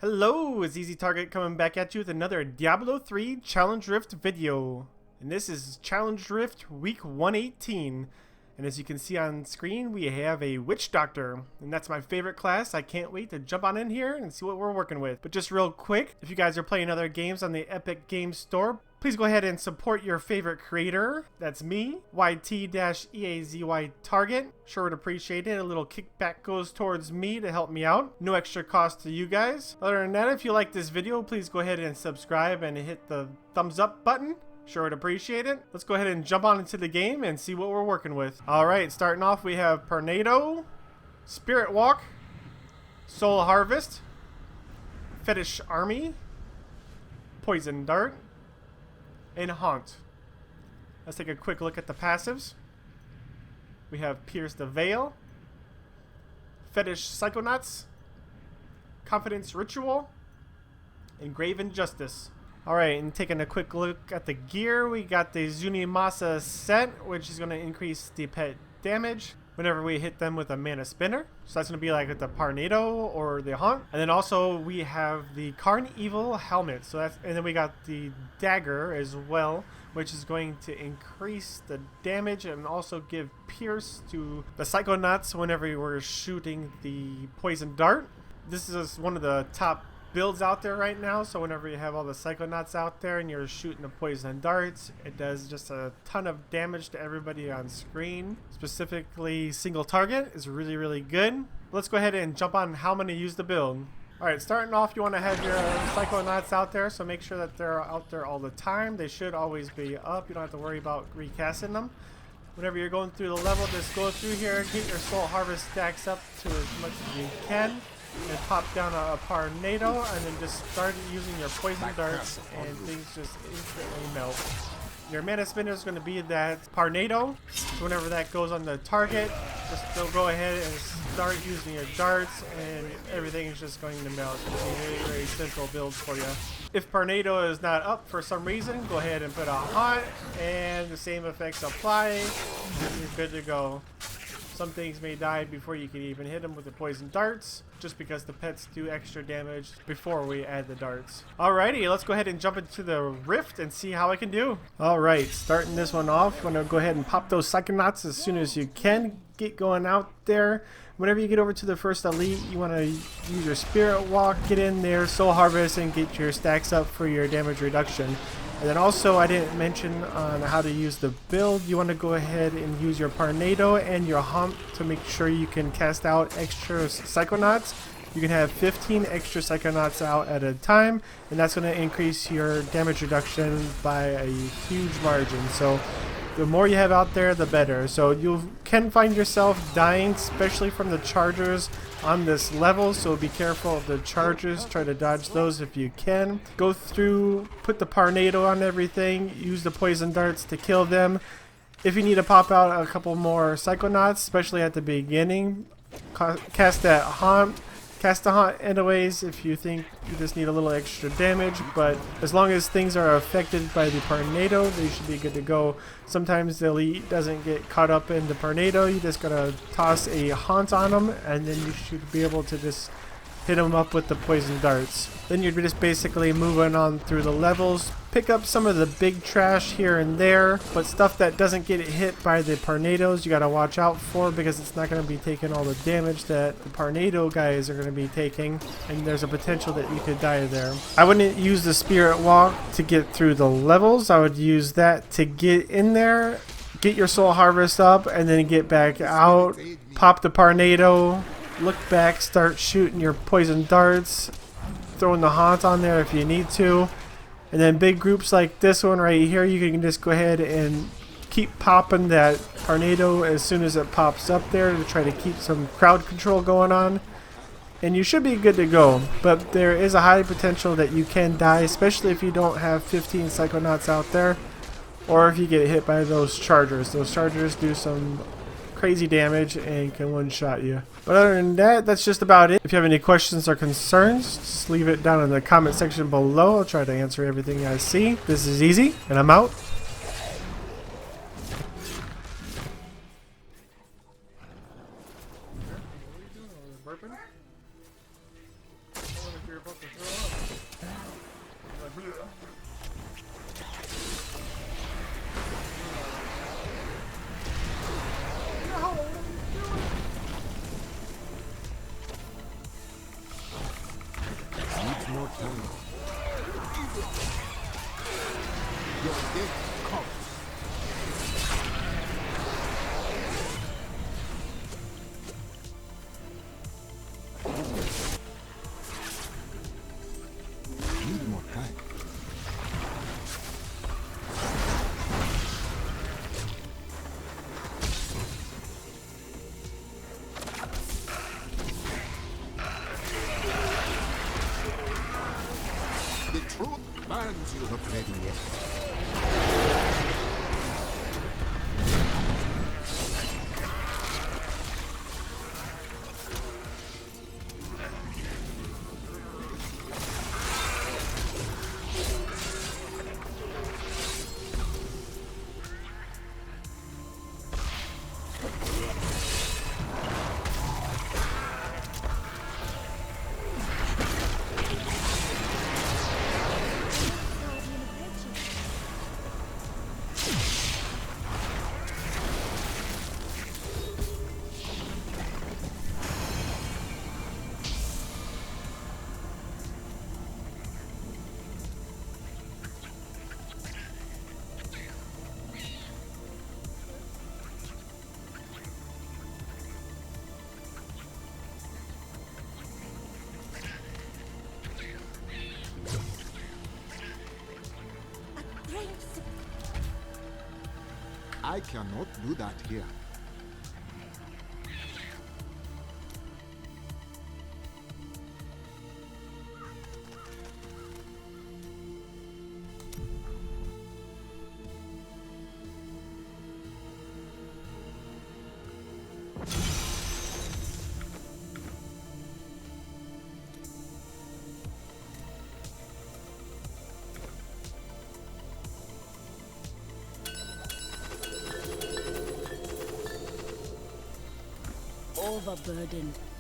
Hello, it's Eazytarget coming back at you with another Diablo 3 Challenge Rift video. And this is Challenge Rift Week 118. And as you can see on screen, we have a Witch Doctor. And that's my favorite class. I can't wait to jump on in here and see what we're working with. But just real quick, if you guys are playing other games on the Epic Games Store, please go ahead and support your favorite creator. That's me, YT-EAZYtarget. Sure would appreciate it. A little kickback goes towards me to help me out. No extra cost to you guys. Other than that, if you like this video, please go ahead and subscribe and hit the thumbs up button. Sure would appreciate it. Let's go ahead and jump on into the game and see what we're working with. Alright, starting off we have Tornado, Spirit Walk, Soul Harvest, Fetish Army, Poison Dart, and Haunt. Let's take a quick look at the passives. We have Pierce the Veil, Fetish Psychonauts, Confidence Ritual, and Graven Justice. Alright, and taking a quick look at the gear, we got the Zunimassa set, which is going to increase the pet damage whenever we hit them with a mana spinner. So that's going to be like the Tornado or the Haunt. And then also we have the Carnival helmet. So that's, and then we got the dagger as well, which is going to increase the damage and also give pierce to the Psychonauts whenever we're shooting the poison dart. This is one of the top builds out there right now, so whenever you have all the Psychonauts out there and you're shooting the poison darts, it does just a ton of damage to everybody on screen. Specifically, single target is really good. Let's go ahead and jump on how I'm going to use the build. Alright, starting off, you want to have your Psychonauts out there, so make sure that they're out there all the time. They should always be up. You don't have to worry about recasting them. Whenever you're going through the level, just go through here, get your Soul Harvest stacks up to as much as you can, and pop down a Tornado, and then just start using your poison darts, and things just instantly melt. Your mana spinner is going to be that Tornado, so whenever that goes on the target, just go ahead and start using your darts, and everything is just going to melt. It's a very simple build for you. If Tornado is not up for some reason, go ahead and put a Haunt, and the same effects apply, and you're good to go. Some things may die before you can even hit them with the poison darts, just because the pets do extra damage before we add the darts. Alrighty, let's go ahead and jump into the rift and see how I can do. Alright, starting this one off, you want to go ahead and pop those Psychonauts as soon as you can. Get going out there. Whenever you get over to the first elite, you want to use your Spirit Walk, get in there, Soul Harvest, and get your stacks up for your damage reduction. And then also, I didn't mention on how to use the build. You want to go ahead and use your Tornado and your Hump to make sure you can cast out extra Psychonauts. You can have 15 extra Psychonauts out at a time, and that's going to increase your damage reduction by a huge margin. So the more you have out there, the better. So you can find yourself dying, especially from the chargers on this level, so be careful of the chargers. Try to dodge those if you can. Go through, put the Tornado on everything, use the poison darts to kill them. If you need to pop out a couple more Psychonauts, especially at the beginning, cast that Haunt. Cast the Haunt anyways if you think you just need a little extra damage, but as long as things are affected by the Tornado, they should be good to go. Sometimes the elite doesn't get caught up in the Tornado. You just gotta toss a Haunt on them, and then you should be able to just hit them up with the poison darts. Then you're just basically moving on through the levels. Pick up some of the big trash here and there, but stuff that doesn't get hit by the Tornadoes you gotta watch out for, because it's not gonna be taking all the damage that the Tornado guys are gonna be taking, and there's a potential that you could die there. I wouldn't use the Spirit Walk to get through the levels. I would use that to get in there, get your Soul Harvest up, and then get back out, pop the Tornado, look back, start shooting your poison darts, throwing the Haunt on there if you need to. And then big groups like this one right here, you can just go ahead and keep popping that Tornado as soon as it pops up there to try to keep some crowd control going on. And you should be good to go, but there is a high potential that you can die, especially if you don't have 15 Psychonauts out there, or if you get hit by those chargers. Those chargers do some crazy damage and can one-shot you. But other than that, that's just about it. If you have any questions or concerns, just leave it down in the comment section below. I'll try to answer everything I see. This is Easy, and I'm out. Burping? I wonder if you're about to more time. Your death comes. Need more time. The truth binds you. Not ready yet. I cannot do that here. Overburdened.